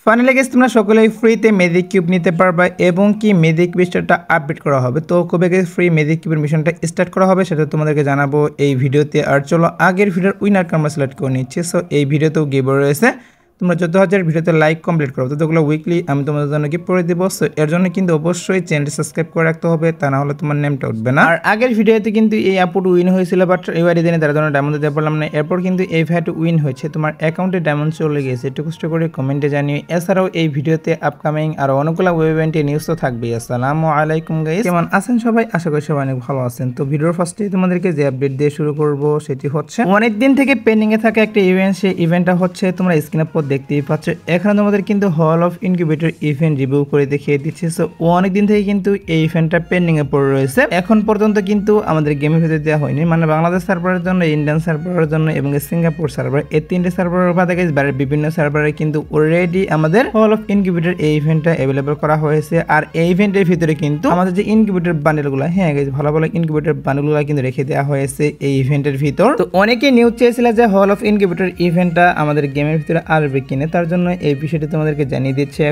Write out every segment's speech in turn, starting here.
Finally guys তোমরা সকলেই ফ্রিতে ম্যাজিক কিউব নিতে পারবা এবং কি ম্যাজিক মিশনটা আপডেট করা হবে। তো কবে গাইস ফ্রি ম্যাজিক কিউবের মিশনটা স্টার্ট করা হবে সেটা তোমাদেরকে জানাবো এই ভিডিওতে। আর চলো আগের ভিডিওর উইনারকে আমরা সিলেক্ট করে নিচ্ছি। সো এই ভিডিওতেও গিভঅ্যাওয়ে রয়েছে, তোমরা 14,000 ভিডিওতে লাইক কমপ্লিট করো, তো তোগুলো উইকলি আমি তোমাদের জন্য গিফট করে দেবো। সো এর জন্য কিন্তু অবশ্যই চ্যানেলটি সাবস্ক্রাইব করে রাখতে হবে, তা না হলে তোমার নেমটা উঠবে না। আর আগের ভিডিওতে কিন্তু এই আপুট উইন হয়েছিল, বাট এবারে দিনে তার জন্য ডায়মন্ড দিতে পারলাম না। এরপর কিন্তু এই ভাইট উইন হয়েছে, তোমার অ্যাকাউন্টে ডায়মন্ড চলে গেছে, একটু কষ্ট করে কমেন্টে জানিও। এছাড়াও এই ভিডিওতে আপকামিং আর অনেকগুলো ওয়েব ইভেন্টের নিউজ তো থাকবেই। আসসালামু আলাইকুম গাইস, কেমন আছেন সবাই? আশা করি সবাই অনেক ভালো আছেন। তো ভিডিওর ফার্স্টে তোমাদেরকে যে আপডেট দিয়ে শুরু করব সেটি হচ্ছে অনেক দিন থেকে পেন্ডিং এ থাকা একটা ইভেন্ট। সেই ইভেন্টটা হচ্ছে তোমরা স্ক্রিনের উপর দেখতেই পাচ্ছ। এখানে তোমাদের কিন্তু hall of incubator event review করে দেখিয়ে দিচ্ছে। সো অনেকদিন থেকে কিন্তু এই ইভেন্টটা পেন্ডিং এ পড়ে রয়েছে, এখন পর্যন্ত কিন্তু আমাদের গেমের ভিতরে দেওয়া হয়নি। মানে বাংলাদেশ সার্ভারের জন্য, ইন্ডিয়ান সার্ভারের জন্য এবং সিঙ্গাপুর সার্ভার, এই তিনটে সার্ভারের বাদে বাইরের বিভিন্ন সার্ভারে কিন্তু অলরেডি আমাদের হল অফ ইনকিউবেটর এই ইভেন্টটা অ্যাভেলেবল করা হয়েছে। আর এই ইভেন্টের ভিতরে কিন্তু আমাদের যে ইনকিউবেটর বান্ডেলগুলো, হ্যাঁ গাইস, ভালো ভালো ইনকিউবেটর বান্ডেলগুলো কিন্তু রেখে দেওয়া হয়েছে এই ইভেন্টের ভিতর। তো অনেকে নিউজ চেয়েছিল যে হল অফ ইনকিউবেটর ইভেন্টটা আমাদের গেমের ভিতরে আসবে কিনা, তার জন্য এই বিষয়টি তোমাদেরকে জানিয়ে দিচ্ছে।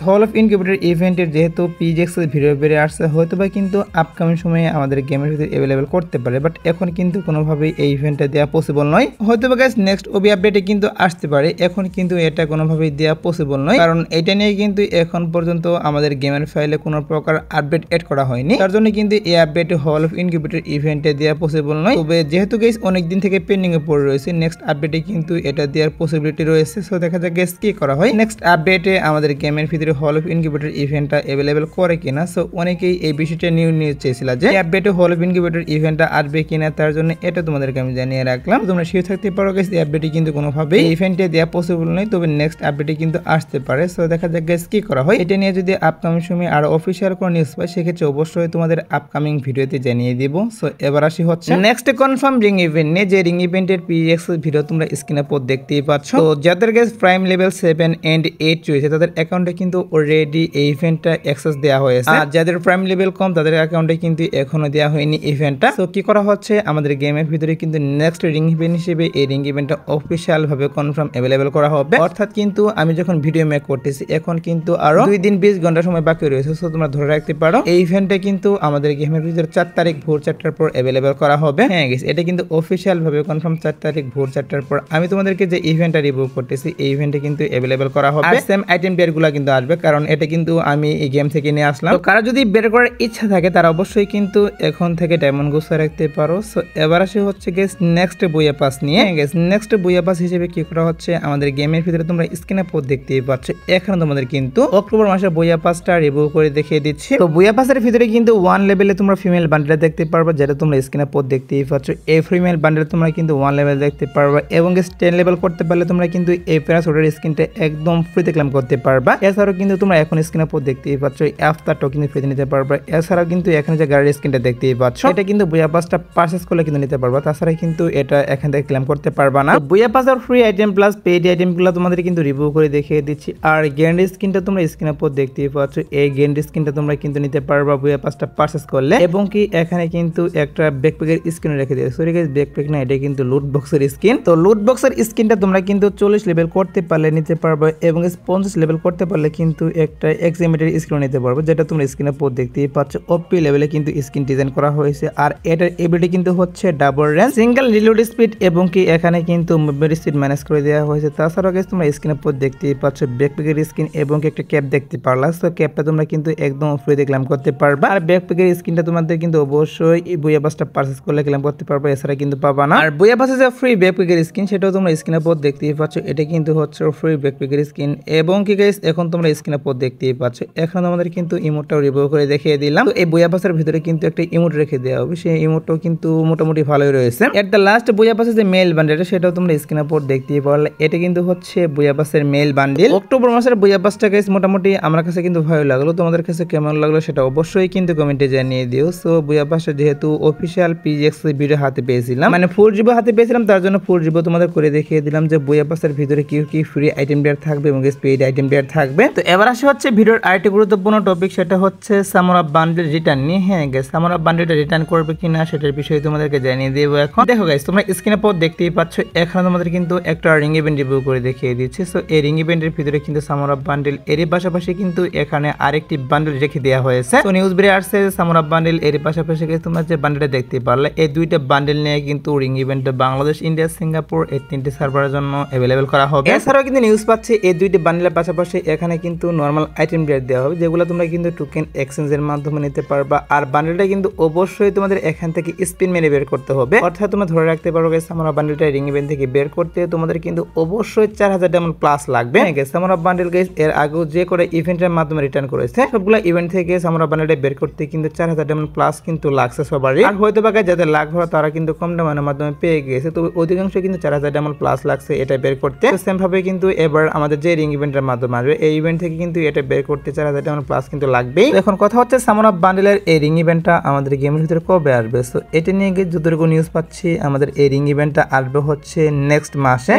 হল অফ ইনকিউবেটর ইভেন্টের যেহেতু পিজেক্স ভিডিও বেড়ে আসছে, হয়তো বা কিন্তু আপকামিং সময়ে আমাদের গেমের ভিতরে অ্যাভেলেবল করতে পারে, বাট এখন কিন্তু কোনোভাবেই এই ইভেন্টটা দেওয়া পসিবল নয়। হয়তো বা গাইস নেক্সট ওবি আপডেটে কিন্তু আসতে পারে, এখন কিন্তু এটা কোনোভাবেই দেওয়া পসিবল নয়, কারণ এটা নিয়ে কিন্তু এখন পর্যন্ত আমাদের গেমের ফাইলে কোনো প্রকার আপডেট এড করা হয়নি। তার জন্য কিন্তু এই আপডেট হল অফ ইনকিউবেটর ইভেন্টে দেওয়া পসিবল নয়। তবে যেহেতু গাইস অনেকদিন থেকে পেন্ডিং এ পড়ে রয়েছে, নেক্সট আপডেটে কিন্তু এটা দেওয়ার পসিবিলিটি রয়েছে। সো দেখা যাক গাইস কি করা হয়। নেক্সট আপডেটে আমাদের গেমের ভিতরে হল অফ ইনকিউবেটর ইভেন্টটা অ্যাভেলেবল করে কিনা। সো অনেকেই এই বিষয়টা নিউজ চেয়েছিল যে আপডেটে হল অফ ইনকিউবেটর ইভেন্টটা আসবে কিনা, তার জন্য এটা তোমাদেরকে আমি জানিয়ে রাখলাম। তোমরা শিওর থাকতে পারো গাইস এই আপডেটে কিন্তু কোনোভাবে এই ইভেন্টে দেওয়া পসিবল নয়, তবে নেক্সট আপডেটে কিন্তু আসতে পারে। সো দেখা যাক গাইস কি করা হয়। এটা নিয়ে যদি আপকামিং সময়ে আরো অফিসিয়াল কোনো নিউজ পাই, সেক্ষেত্রে অবশ্যই তোমাদের আপকামিং ভিডিওতে জানিয়ে দিব। সো এবার আসি হচ্ছে নেক্সট কনফার্ম রিং ইভেন্ট নিয়ে, যে রিং ইভেন্টের পিএক্স ভিডিও তোমরা স্ক্রিনে পর দেখতেই পাচ্ছ। তো যাদের গাইস প্রাইম লেভেল 7 এন্ড 8 রয়েছে, তাদের অ্যাকাউন্টে কিন্তু অলরেডি এই ইভেন্টটা অ্যাক্সেস দেওয়া হয়েছে। আর যাদের প্রাইম লেভেল কম, তাদের অ্যাকাউন্টে কিন্তু এখনো দেওয়া হয়নি ইভেন্টটা। তো কি করা হচ্ছে, আমাদের গেমের ভিতরে কিন্তু নেক্সট রিং ইভেন্ট হিসেবে এই রিং ইভেন্টটা অফিসিয়াল ভাবে কনফার্ম অ্যাভেলেবল করা হবে। অর্থাৎ কিন্তু আমি যখন ভিডিও মেক করতেছি, এখন কিন্তু আরো 2 দিন 20 ঘন্টা সময় বাকি রয়েছে। সো তোমরা ধরে রাখতে পারো এই ইভেন্টটা কিন্তু আমাদের গেমের ভিতরে 4 তারিখ ভোর 4টার পর অ্যাভেলেবল করা হবে। হ্যাঁ গাইস, এটা কিন্তু অফিসিয়াল ভাবে কনফার্ম 4 তারিখ ভোর 4টার পর আমি তোমাদেরকে যে ইভেন্টটা রিভিউ করতেছি, এই ইভেন্টে কিন্তু অ্যাভেলেবল করা হবে। আর সেম আইটেম বের গুলা কিন্তু আসবে, কারণ এটা কিন্তু আমি এই গেম থেকে নিয়ে আসলাম। তো কারা যদি বের করার ইচ্ছা থাকে, তারা অবশ্যই কিন্তু এখন থেকে ডায়মন্ড গুছিয়ে রাখতে পারো। সো এবার আসি হচ্ছে গাইস নেক্সট বইয়া পাস নিয়ে। গাইস নেক্সট বইয়া পাস হিসেবে কি করা হচ্ছে, আমাদের গেমের ভিতরে তোমরা স্ক্রিনে পর দেখতেই পাচ্ছ, এখানে তোমাদের কিন্তু অক্টোবর মাসের বইয়া পাসটা রিভিউ করে দেখিয়ে দিচ্ছি। তো বইয়া পাসের ভিতরে কিন্তু 1 লেভেলে তোমরা ফিমেল বান্ডেল দেখতে পারবা, যেটা তোমরা স্ক্রিনে পর দেখতেই পাচ্ছ। এই ফিমেল বান্ডেল তোমরা কিন্তু 1 লেভেল দেখতে পারবা, এবং 10 লেভেল করতে পারলে তোমরা কিন্তু এই প্যারাসুটের স্কিনটা একদম ফ্রিতে ক্লেম করতে পারবা। এছাড়াও কিন্তু তোমরা এখন স্ক্রিনে পর দেখতেই পাচ্ছ, আফতারটাও কিন্তু ফ্রিতে নিতে পারবা। এছাড়াও কিন্তু এখানে যে গাড়ির স্কিনটা দেখতেই পাচ্ছ, এটা কিন্তু বইয়া পাসটা পারচেজ করলে কিন্তু নিতে পারবা, তাছাড়া কিন্তু এটা এখান থেকে ক্লেম করতে পারবা না। বইয়া পাস আর ফ্রি আইটেম প্লাস পেইড আইটেমগুলো তোমাদের কিন্তু রিভিউ করে দেখিয়ে দিচ্ছি। আর গ্যান্ডি স্কিনটা তোমরা স্ক্রিনে পর দেখতেই পাচ্ছ, এই গ্যান্ডি স্কিনটা তোমরা কিন্তু নিতে পারবা বইয়া পাসটা পারচেজ করলে। এবং কি এখানে কিন্তু একটা ব্যাকপ্যাকের স্কিন রেখে দিয়েছে। সরি গাইস, ব্যাকপ্যাক না, এটা কিন্তু লুট বক্সের স্কিন। তো লুট বক্সের স্কিনটা তোমরা কিন্তু 40 লেভেল করতে পারলে নিতে পারবে, এবং 50 লেভেল করতে পারলে কিন্তু একটা এক্সিমেটের স্কিন নিতে পারবে, যেটা তোমরা স্ক্রিনে পর দেখতেই পাচ্ছ। ওপি লেভেলে কিন্তু স্কিন ডিজাইন করা হয়েছে। আর এটার এবিলিটি কিন্তু হচ্ছে double range, single reload speed, এবং কি এখানে কিন্তু মুভমেন্ট স্পিড ম্যানেজ করে দেওয়া হয়েছে। তাছাড়াও গাইস তোমরা স্ক্রিনে পর দেখতেই পাচ্ছ ব্যাকপ্যাকের স্কিন, এবং একটা ক্যাপ দেখতে পারলা। সো ক্যাপটা তোমরা কিন্তু একদম ফ্রিতে ক্লেম করতে পারবা। আর ব্যাকপ্যাকের স্কিনটা তোমাদের কিন্তু অবশ্যই এই বইয়া পাসটা পারচেজ করলে ক্লেম করতে পারবা, এছাড়া কিন্তু পাবা না। আর বইয়া পাসে যে ফ্রি ব্যাকপ্যাকের স্কিন, সেটাও তোমরা স্ক্রিনে পর দেখতেই পাচ্ছ, এটা কিন্তু হচ্ছে ফ্রি ব্যাকপ্যাকের স্কিন। এবং কি গাইস এখন তোমরা স্ক্রিনে পর দেখতেই পাচ্ছ, এখন আমাদের কিন্তু ইমোটটাও রিভিউ করে দেখিয়ে দিলাম। তো এই বইয়া পাসের ভিতরে কিন্তু একটা ইমোট রেখে দেওয়া হবে, সেই ইমোটটাও কিন্তু মোটামুটি ভালোই রয়েছে। এট দ্য লাস্ট বইয়া পাসের যে মেল বান্ডেল, সেটাও তোমরা স্ক্রিনে পর দেখতেই পারলে, এটা কিন্তু হচ্ছে বইয়া পাসের মেল বান্ডেল। অক্টোবর মাসের বইয়া পাসটা গাইস মোটামুটি আমার কাছে কিন্তু ভালো লাগলো, তোমাদের কাছে কেমন লাগলো সেটা অবশ্যই কিন্তু কমেন্টে জানিয়ে দিও। সো বইয়া পাসটা যেহেতু অফিসিয়াল পিজেক্স ভিডিও হাতে পেয়েছিলাম, মানে ফুল রিভিউ হাতে পেয়েছিলাম, তার জন্য ফুল রিভিউ তোমাদের করে দেখিয়ে দিলাম যে বইয়া পাসের ভিতরে কি কি ফ্রি আইটেম রেয়ার থাকবে এবং পেইড আইটেম রেয়ার থাকবে। তো এবার আসে হচ্ছে ভিডিওর আরেকটি গুরুত্বপূর্ণ টপিক, সেটা হচ্ছে সামরা বান্ডেল রিটার্ন নিয়ে। হ্যাঁ গাইস, সামরা বান্ডেলটা রিটার্ন করবে কিনা সেটার বিষয়ে তোমাদেরকে জানিয়ে দেবো এখন। দেখো গাইস, তোমরা স্ক্রিনে পর দেখতেই পাচ্ছ, এখানে তোমাদের কিন্তু একটা রিং ইভেন্ট রিভিউ করে দেখিয়ে দিচ্ছি। সো এই রিং ইভেন্টের ভিতরে কিন্তু সামরা বান্ডেল এর পাশাপাশি কিন্তু এখানে আরেকটি বান্ডেল রেখে দেওয়া হয়েছে। তো নিউজ বেরিয়ে আসছে সামরা বান্ডেল এর পাশাপাশি তোমরা যে বান্ডেলটা দেখতে পারলে, এই দুইটা বান্ডেল নিয়ে কিন্তু রিং ইভেন্টে বাংলাদেশ, ইন্ডিয়া, সিঙ্গাপুর এই তিনটি সার্ভারের জন্য অ্যাভেলেবেল করা হবে। এছাড়াও কিন্তু নিউজ পাচ্ছি এই দুইটি বান্ডেলের পাশাপাশি এখানে কিন্তু নর্মাল আইটেম রেট দেওয়া হবে, যেগুলো তোমরা কিন্তু টোকেন এক্সচেঞ্জের মাধ্যমে নিতে পারবা। আর বান্ডেলটা কিন্তু অবশ্যই তোমাদের এখান থেকে স্পিন মেরে বের করতে হবে, অর্থাৎ তোমরা ধরে রাখতে পারো গাইস, সামরা বান্ডেলটা রিং ইভেন্ট থেকে বের করতে তোমাদের কিন্তু অবশ্যই 4000 ডায়মন্ড প্লাস লাগবে। সামরা বান্ডেল গাইস এর আগেও যে করে ইভেন্টের মাধ্যমে রিটার্ন করেছে, সবগুলো ইভেন্ট থেকে সামরা বান্ডেলটা বের করতে কিন্তু 4000 ডায়মন্ড প্লাস কিন্তু লাগছে সবারই। আর হয়তো বা যাদের লাখ ভরা তারা কিন্তু কম ডায়মন্ডের মাধ্যমে পেয়ে গিয়েছে, তো অধিকাংশ কিন্তু 4000 ডায়মন্ড প্লাস লাগছে এটা বের করতে। সেম ভাবে কিন্তু এবার আমাদের যে রিং ইভেন্টের মাধ্যমে আসবে, এই ইভেন্ট থেকে কিন্তু এটা বের করতে 4000 ডায়মন্ড প্লাস কিন্তু লাগবেই। এখন কথা হচ্ছে সামরা বান্ডেলের এই রিং ইভেন্টটা আমাদের গেমের ভিতরে কবে আসবে। সো এটা নিয়ে যতটুকু নিউজ পাচ্ছি, আমাদের এই রিং ইভেন্টটা আসবে হচ্ছে নেক্সট মাসে।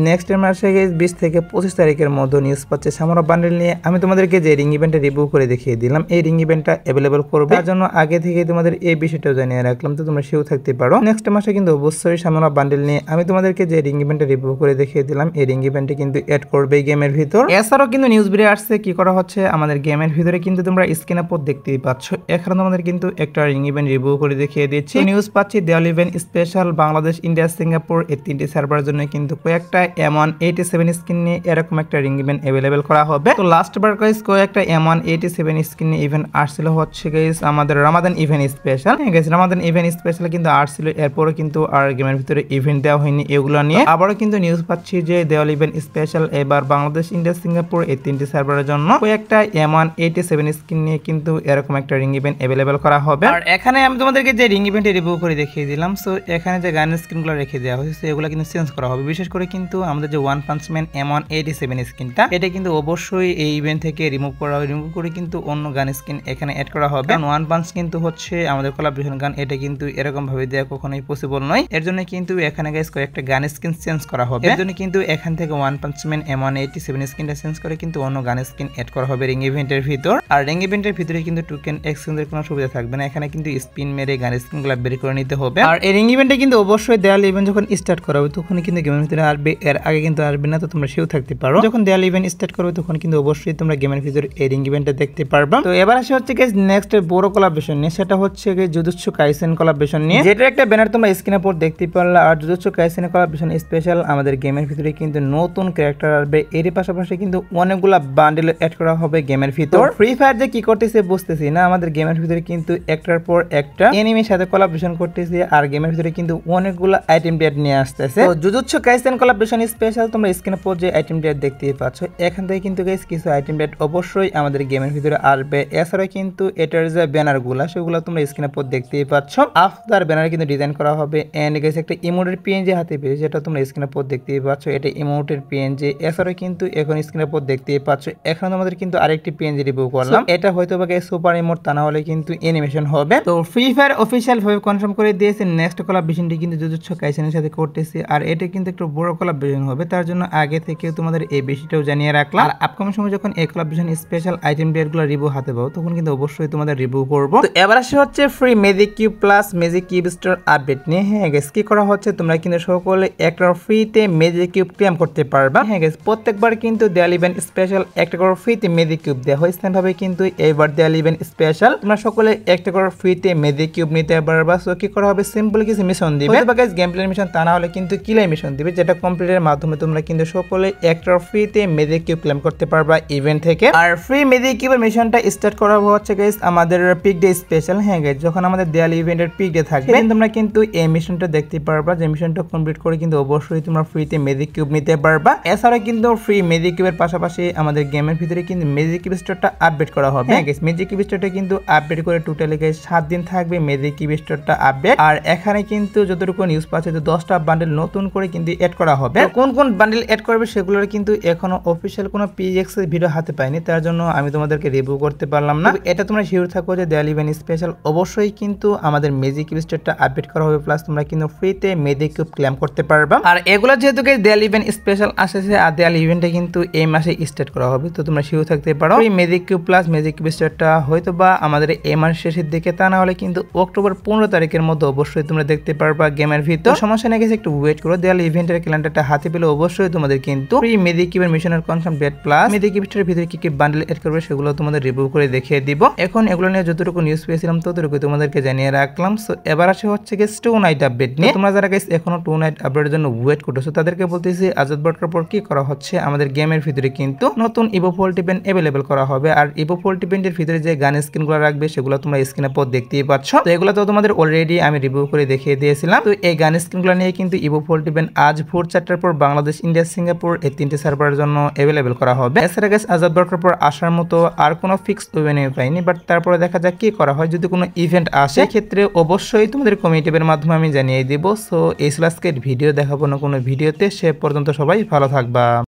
নেক্সট মাসে 20 থেকে 25 তারিখের মধ্যে নিউজ পাচ্ছে সামরা বান্ডেল নিয়ে। আমি তোমাদেরকে যে রিং ইভেন্টটা রিভিউ করে দেখিয়ে দিলাম, এই রিং ইভেন্টটা অ্যাভেলেবল করবে, তার জন্য আগে থেকে তোমাদের এই বিষয়টাও জানিয়ে রাখলাম, তো তোমরা সেও থাকতে পারো। নেক্সট মাসে কিন্তু অবশ্যই সামরা বান্ডেল নিয়ে আমি তোমাদেরকে যে রিং ইভেন্টটা রিভিউ করে দেখিয়ে দিলাম, এই রিং ইভেন্টে কিন্তু এড করবে গেমের ভিতর। এছাড়াও কিন্তু নিউজ বেরিয়ে আসছে কি করা হচ্ছে আমাদের গেমের ভিতরে, কিন্তু তোমরা স্ক্রিনে পর দেখতেই পাচ্ছ, এখানে তোমাদের কিন্তু একটা রিং ইভেন্ট রিভিউ করে দেখিয়ে দিচ্ছি। নিউজ পাচ্ছি দেওয়াল event special Bangladesh, India, Singapore এই তিনটি সার্ভারের জন্য কিন্তু কয়েকটা M187 স্কিন নিয়ে এরকম একটা রিং ইভেন্ট অ্যাভেলেবেল করা হবে। তো লাস্ট বার গাইস কয়েকটা M187 স্কিন নিয়ে ইভেন্ট আসছিল হচ্ছে গাইস আমাদের রামাদান ইভেন্ট স্পেশাল। হ্যাঁ গাইস, রামাদান ইভেন্ট স্পেশাল কিন্তু আসছিল, এরপরে কিন্তু আর গেমের ভিতরে ইভেন্ট দেওয়া হয়নি এগুলো নিয়ে। আবারও কিন্তু নিউজ পাচ্ছি যে দেওয়াল ইভেন্ট স্পেশাল এবার বাংলাদেশ, ইন্ডিয়া, সিঙ্গাপুর এই তিনটি সার্ভারের জন্য কয়েকটা M187 স্কিন নিয়ে কিন্তু এরকম একটা রিং ইভেন্ট অ্যাভেলেবেল করা হবে। আর এখানে আমি তোমাদেরকে যে রিং ইভেন্টে রিভিউ করে দেখিয়ে দিলাম, সো এখানে যে গান স্কিনগুলো রেখে দেওয়া হয়েছে এগুলো কিন্তু চেঞ্জ করা হবে। বিশেষ করে কিন্তু আমাদের যে ওয়ান পাঞ্চ ম্যান M187 স্কিনটা, এটা কিন্তু অবশ্যই এই ইভেন্ট থেকে রিমুভ করা হবে। রিমুভ করে কিন্তু অন্য গান স্কিন এখানে অ্যাড করা হবে, কারণ ওয়ান পাঞ্চ কিন্তু হচ্ছে আমাদের কোলাবরেশন গান, এটা কিন্তু এরকম ভাবে দেওয়া কখনোই পসিবল নয়। এর জন্য কিন্তু এখানে গাইস কয়েকটা গান স্কিন চেঞ্জ করা হবে। এর জন্য কিন্তু এখান থেকে ওয়ান পাঞ্চ ম্যান M187 স্কিনটা চেঞ্জ করে কিন্তু অন্য গান স্কিন অ্যাড করা হবে রিং ইভেন্টের ভিতর। আর রিং ইভেন্টের ভিতরে কিন্তু টোকেন এক্সচেঞ্জের কোনো সুবিধা থাকবে না, এখানে কিন্তু স্পিন মেরে গান স্কিনগুলো বের করে নিতে হবে। আর এই রিং ইভেন্টে কিন্তু অবশ্যই দেয়াল ইভেন্ট যখন স্টার্ট করা হবে তখন কিন্তু গেমের ভিতরে আসবে, এর আগে কিন্তু আসবে না, তো তোমরা সেও থাকতে পারো। যখন দেয়াল ইভেন্ট স্টার্ট করবে তখন কিন্তু অবশ্যই তোমরা গেমের ভিতরে এই রিং ইভেন্টটা দেখতে পারবা। তো এবার আসে হচ্ছে গাইস নেক্সট বড় কোলাবরেশন নিয়ে, সেটা হচ্ছে জুজুৎসু কাইসেন কোলাবরেশন নিয়ে, যেটা একটা ব্যানার তোমরা স্ক্রিনে পর দেখতে পারলা। আর জুজুৎসু কাইসেন কোলাবরেশন স্পেশাল আমাদের গেমের ভিতরে কিন্তু নতুন ক্যারেক্টার আসবে, এর পাশাপাশি কিন্তু অনেকগুলা বান্ডেল অ্যাড করা হবে গেমের ভিতর। ফ্রি ফায়ার যে কি করতেছে বুঝতেছি না, আমাদের গেমের ভিতরে কিন্তু একটার পর একটা এনিমির সাথে কোলাবরেশন করতেছে, আর গেমের ভিতরে কিন্তু অনেকগুলো আইটেম ডেট নিয়ে আসতেছে। তো জুজুৎসু কাইসেন কোলাবরেশন স্পেশাল তোমরা স্ক্রিনে পর যে আইটেম ডেট দেখতেই পাচ্ছ, এখান থেকে কিন্তু গাইস কিছু আইটেম ডেট অবশ্যই আমাদের গেমের ভিতরে আসবে। এছাড়া কিন্তু এটার যে ব্যানার গুলা সেগুলো তোমরা স্ক্রিনে পর দেখতেই পাচ্ছ, আফটার ব্যানার কিন্তু ডিজাইন করা হবে। এন্ড গাইস একটা ইমোটের পিএনজি হাতে পেয়েছে, যেটা তোমরা স্ক্রিনে পর দেখতেই পাচ্ছ, এটা ইমোটের পিএনজি। এছাড়া কিন্তু এখন স্ক্রিনে পর দেখতেই পাচ্ছ, এখন আমাদের কিন্তু আরেকটি পিএনজি রিভিউ করলাম, এটা হয়তো বা গাইস সুপার ইমোট, তা না হলে কিন্তু অ্যানিমেশন হবে। তো ফ্রি ফায়ার অফিশিয়াল ভাবে কনফার্ম করে দিয়েছে নেক্সট কোলাবরেশনটি কিন্তু জুজুৎসু কাইসেনের সাথে করতেছে, আর এটা কিন্তু একটু বড় কোলাবরেশন হবে, তার জন্য আগে থেকে তোমাদের এই বিষয়টাও জানিয়ে রাখলাম। আর আপকামিং সময় যখন এই কোলাবরেশন স্পেশাল আইটেম ডেটগুলো রিভিউ হাতে পাবো তখন কিন্তু অবশ্যই তোমাদের রিভিউ করব। তো এবার আসে হচ্ছে free magic cube plus magic cube store update নিয়ে। হ্যাঁ গাইস, কি করা হচ্ছে তোমরা কিন্তু সকলে একটা ফ্রিতে ম্যাজিক কিউব ক্লেম করতে পারবা। হ্যাঁ গাইস, প্রত্যেকবার কিন্তু দেয়াল ইভেন্ট স্পেশাল একটা করে ফ্রিতে ম্যাজিক কিউব দেওয়া হয়, ভাবে কিন্তু এইবার দেয়াল ইভেন্ট স্পেশাল তোমরা সকলে একটা করে ফ্রিতে ম্যাজিক কিউব নিতে পারবা। সো কি করা হবে, সিম্পল কিছু মিশন দিবে, গাইস গেম প্লে মিশন, তা না হলে কিন্তু কিলাই মিশন দিবে, যেটা কমপ্লিটের মাধ্যমে তোমরা কিন্তু সকলে একটা ফ্রিতে ম্যাজিক কিউব ক্লেম করতে পারবা ইভেন্ট থেকে। আর ফ্রি ম্যাজিক কিউবের মিশনটা স্টার্ট করা হচ্ছে গাইস আমাদের পিক ডে স্পেশাল। হ্যাঁ গাইস, যখন আমাদের দেয়াল ইভেন্টের পিক ডে থাকবে তোমরা কিন্তু এই মিশনটা দেখতে পারবা, যে মিশনটা কমপ্লিট করে কিন্তু অবশ্যই তোমরা ফ্রিতে ম্যাজিক কিউব নিতে পারবা। এছাড়া কিন্তু ফ্রি ম্যাজিক কিউবের পাশাপাশি আমাদের গেমের ভিতরে কিন্তু ম্যাজিক কিউব স্টোরটা আপডেট করা হবে। হ্যাঁ গাইস, ম্যাজিক কিউব স্টোরটা কিন্তু আপডেট করে টোটালি গাইস 7 দিন থাকবে ম্যাজিক কিউব স্টোরটা আপডেট। আর এখানে কিন্তু যতটুকু নিউজ পাচ্ছে 10টা বান্ডেল নতুন করে কিন্তু এড করা হবে। কোন কোন বান্ডেল এড করবে সেগুলোর কিন্তু এখনো অফিশিয়াল কোনো পিএক্স এর ভিডিও হাতে পাইনি, তার জন্য আমি তোমাদেরকে রিভিউ করতে পারলাম না। এটা তোমরা শিওর থাকো যে দেয়াল ইভেন্ট স্পেশাল অবশ্যই কিন্তু আমাদের ম্যাজিক কিউব স্টোরটা আপডেট করা হবে, প্লাস তোমরা কিন্তু ফ্রিতে ম্যাজিক কিউব ক্লেম করতে পারবা। আর এগুলো যেহেতু গাইস দেয়াল ইভেন্ট স্পেশাল আসছে আর দেয়াল ইভেন্টটা কিন্তু এই মাসে স্টার্ট করা হবে, তো তোমরা শিওর থাকতে পারো। এই magic cube plus magic cube স্টারটা হয়তো বা আমাদের এই মাস শেষের দিকে, তা না হলে কিন্তু অক্টোবর 15 তারিখের মধ্যে অবশ্যই তোমরা দেখতে পারবা গেমের ভিতর। সমস্যা নেই গেছে, একটু ওয়েট করো। দেয়াল ইভেন্টের ক্যালেন্ডারটা হাতে পেলে অবশ্যই তোমাদের কিন্তু এই ম্যাজিক কিউবের মিশনের কনফার্ম ডেট প্লাস ম্যাজিক কিউবের ভিতরে কি কি বান্ডেল এড করবে সেগুলো তোমাদের রিভিউ করে দেখিয়ে দিব। এখন এগুলো নিয়ে যতটুকু নিউজ পেয়েছিলাম ততটুকু তোমাদেরকে জানিয়ে রাখলাম। সো এবার আসে হচ্ছে কি টু নাইট আপডেট নিয়ে। তোমরা যারা গাইস এখনো টু নাইট আপডেটের জন্য ওয়েট করতেছো তাদেরকে বলতেছি আজাদ বটকার পর কি করা হচ্ছে, আমাদের গেমের ভিতরে কিন্তু নতুন ইভো ফোল্টি পেন অ্যাভেলেবল করা হবে। আর ইভো ফোল্টি পেনের ভিতরে যে গান স্কিনগুলো রাখবে সেগুলো তোমরা স্ক্রিনে পর দেখতেই পাচ্ছ। তো এগুলো তো তোমাদের অলরেডি আমি রিভিউ করে দেখিয়ে দিয়েছিলাম। তো এই গান স্কিনগুলো নিয়ে কিন্তু ইভো ফোল্টি পেন আজ ভোর 4টার পর বাংলাদেশ, ইন্ডিয়া, সিঙ্গাপুর এই 3টে সার্ভারের জন্য অ্যাভেলেবল করা হবে। এছাড়া গাইস আজাদ বটকার পর আসার মতো আর কোনো ফিক্স ইভেন্ট পাইনি, বাট তারপরে দেখা যাক কি করা হয়। যদি কোনো ইভেন্ট আসে ক্ষেত্রে অবশ্যই তোমাদের কমিউনিটি টিপের মাধ্যমে আমি জানিয়ে দিব। সো এই ছিল আজকের ভিডিও, দেখাবো না কোনো ভিডিওতে। সে পর্যন্ত সবাই ভালো থাকবা।